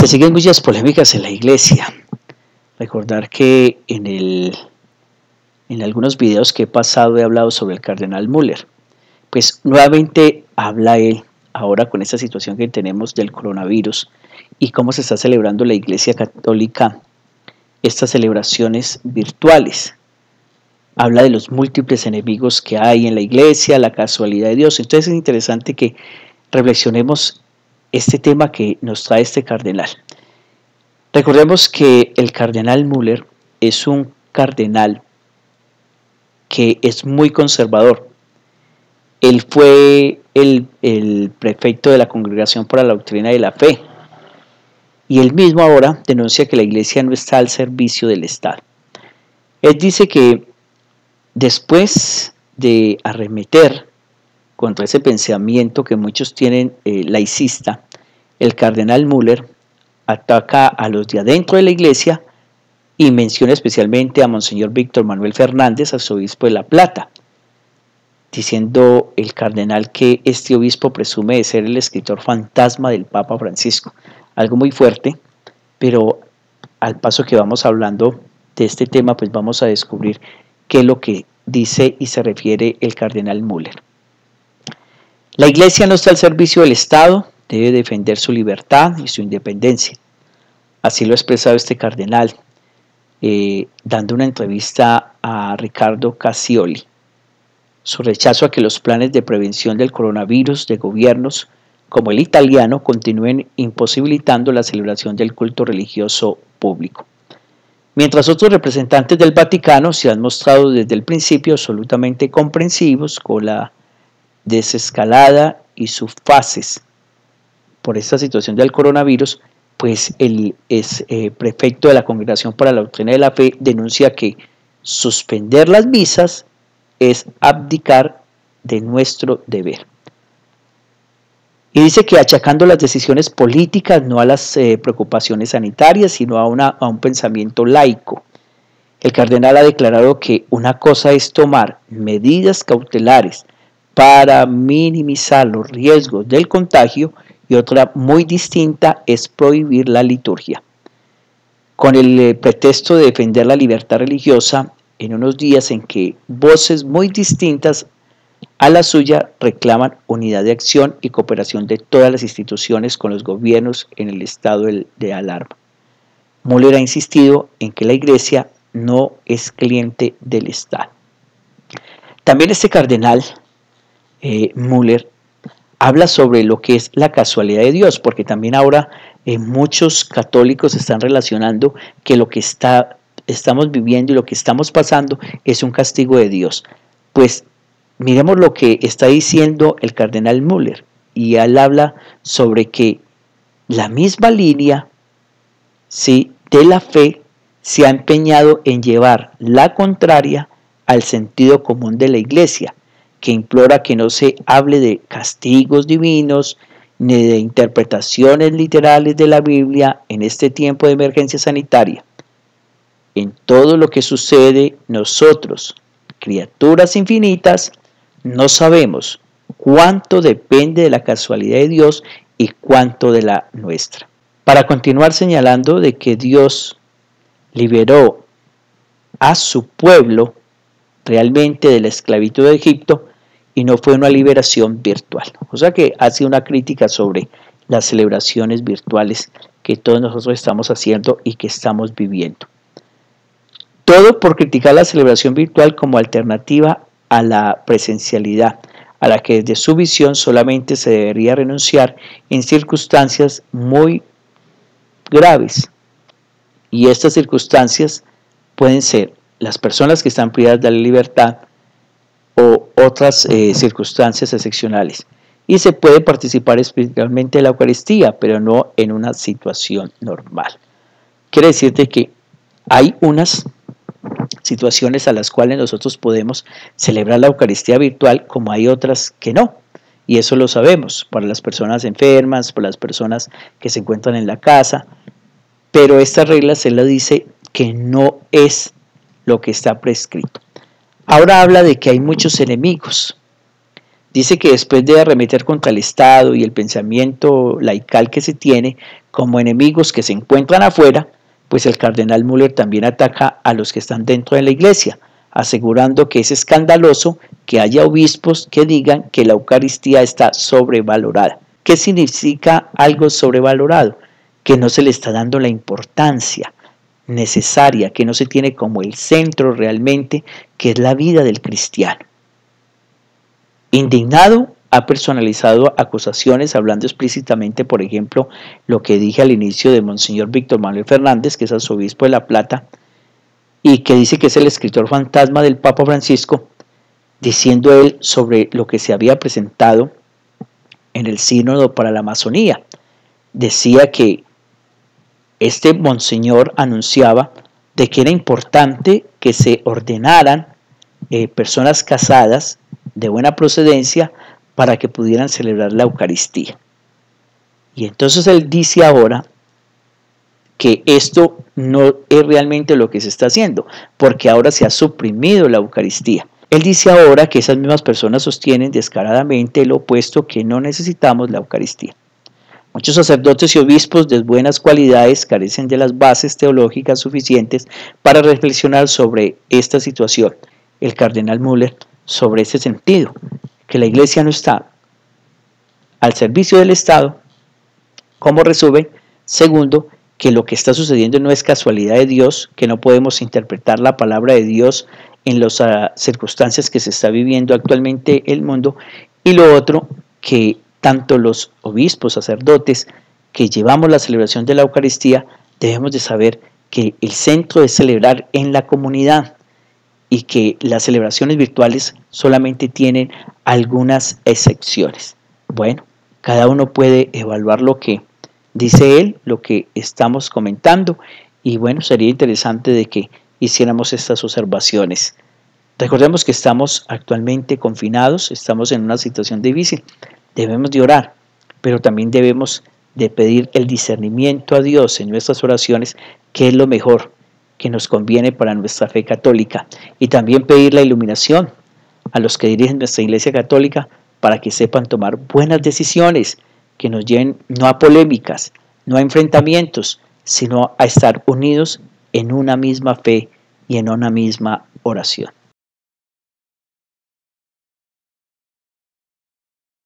Se siguen muchas polémicas en la iglesia. Recordar que en algunos videos que he pasado he hablado sobre el cardenal Müller. Pues nuevamente habla él ahora con esta situación que tenemos del coronavirus y cómo se está celebrando la Iglesia Católica estas celebraciones virtuales. Habla de los múltiples enemigos que hay en la iglesia, la casualidad de Dios. Entonces es interesante que reflexionemos este tema que nos trae este cardenal. Recordemos que el cardenal Müller es un cardenal que es muy conservador. Él fue el prefecto de la Congregación para la Doctrina de la Fe y él mismo ahora denuncia que la iglesia no está al servicio del Estado. Él dice que después de arremeter contra ese pensamiento que muchos tienen laicista, el cardenal Müller ataca a los de adentro de la iglesia y menciona especialmente a Monseñor Víctor Manuel Fernández, arzobispo de La Plata, diciendo el cardenal que este obispo presume de ser el escritor fantasma del Papa Francisco. Algo muy fuerte, pero al paso que vamos hablando de este tema, pues vamos a descubrir qué es lo que dice y se refiere el cardenal Müller. La iglesia no está al servicio del Estado, debe defender su libertad y su independencia. Así lo ha expresado este cardenal, dando una entrevista a Ricardo Cassioli. Su rechazo a que los planes de prevención del coronavirus de gobiernos como el italiano continúen imposibilitando la celebración del culto religioso público. Mientras otros representantes del Vaticano se han mostrado desde el principio absolutamente comprensivos con la desescalada y sus fases por esta situación del coronavirus, pues el prefecto de la Congregación para la Doctrina de la Fe denuncia que suspender las misas es abdicar de nuestro deber. Y dice que achacando las decisiones políticas no a las preocupaciones sanitarias, sino a un pensamiento laico. El cardenal ha declarado que una cosa es tomar medidas cautelares para minimizar los riesgos del contagio y otra muy distinta es prohibir la liturgia. Con el pretexto de defender la libertad religiosa, en unos días en que voces muy distintas a la suya reclaman unidad de acción y cooperación de todas las instituciones con los gobiernos en el estado de alarma. Müller ha insistido en que la iglesia no es cliente del Estado. También este cardenal Müller habla sobre lo que es la casualidad de Dios, porque también ahora muchos católicos están relacionando que lo que estamos viviendo y lo que estamos pasando es un castigo de Dios. Pues miremos lo que está diciendo el cardenal Müller, y él habla sobre que la misma línea, ¿sí?, de la fe se ha empeñado en llevar la contraria al sentido común de la iglesia, que implora que no se hable de castigos divinos ni de interpretaciones literales de la Biblia en este tiempo de emergencia sanitaria. En todo lo que sucede, nosotros, criaturas infinitas, no sabemos cuánto depende de la casualidad de Dios y cuánto de la nuestra. Para continuar señalando de que Dios liberó a su pueblo realmente de la esclavitud de Egipto y no fue una liberación virtual. O sea que hace una crítica sobre las celebraciones virtuales que todos nosotros estamos haciendo y que estamos viviendo. Todo por criticar la celebración virtual como alternativa a la presencialidad, a la que desde su visión solamente se debería renunciar en circunstancias muy graves. Y estas circunstancias pueden ser las personas que están privadas de la libertad o otras circunstancias excepcionales. Y se puede participar espiritualmente de la Eucaristía, pero no en una situación normal. Quiere decirte que hay unas situaciones a las cuales nosotros podemos celebrar la Eucaristía virtual, como hay otras que no. Y eso lo sabemos, para las personas enfermas, para las personas que se encuentran en la casa. Pero estas reglas él le dice que no es lo que está prescrito. Ahora habla de que hay muchos enemigos. Dice que después de arremeter contra el Estado y el pensamiento laical que se tiene como enemigos que se encuentran afuera, pues el cardenal Müller también ataca a los que están dentro de la iglesia, asegurando que es escandaloso que haya obispos que digan que la Eucaristía está sobrevalorada. ¿Qué significa algo sobrevalorado? Que no se le está dando la importancia necesaria, que no se tiene como el centro realmente, que es la vida del cristiano. Indignado, ha personalizado acusaciones, hablando explícitamente, por ejemplo, lo que dije al inicio de Monseñor Víctor Manuel Fernández, que es arzobispo de La Plata, y que dice que es el escritor fantasma del Papa Francisco, diciendo él sobre lo que se había presentado en el sínodo para la Amazonía. Decía que este monseñor anunciaba de que era importante que se ordenaran personas casadas de buena procedencia para que pudieran celebrar la Eucaristía. Y entonces él dice ahora que esto no es realmente lo que se está haciendo, porque ahora se ha suprimido la Eucaristía. Él dice ahora que esas mismas personas sostienen descaradamente lo opuesto, que no necesitamos la Eucaristía. Muchos sacerdotes y obispos de buenas cualidades carecen de las bases teológicas suficientes para reflexionar sobre esta situación. El cardenal Müller sobre ese sentido, que la iglesia no está al servicio del Estado, como resumen. Segundo, que lo que está sucediendo no es casualidad de Dios, que no podemos interpretar la palabra de Dios en las circunstancias que se está viviendo actualmente el mundo. Y lo otro, que tanto los obispos, sacerdotes, que llevamos la celebración de la Eucaristía, debemos de saber que el centro es celebrar en la comunidad, y que las celebraciones virtuales solamente tienen algunas excepciones. Bueno, cada uno puede evaluar lo que dice él, lo que estamos comentando, y bueno, sería interesante de que hiciéramos estas observaciones. Recordemos que estamos actualmente confinados, estamos en una situación difícil, debemos de orar, pero también debemos de pedir el discernimiento a Dios en nuestras oraciones, que es lo mejor que nos conviene para nuestra fe católica, y también pedir la iluminación a los que dirigen nuestra Iglesia Católica para que sepan tomar buenas decisiones que nos lleven no a polémicas, no a enfrentamientos, sino a estar unidos en una misma fe y en una misma oración.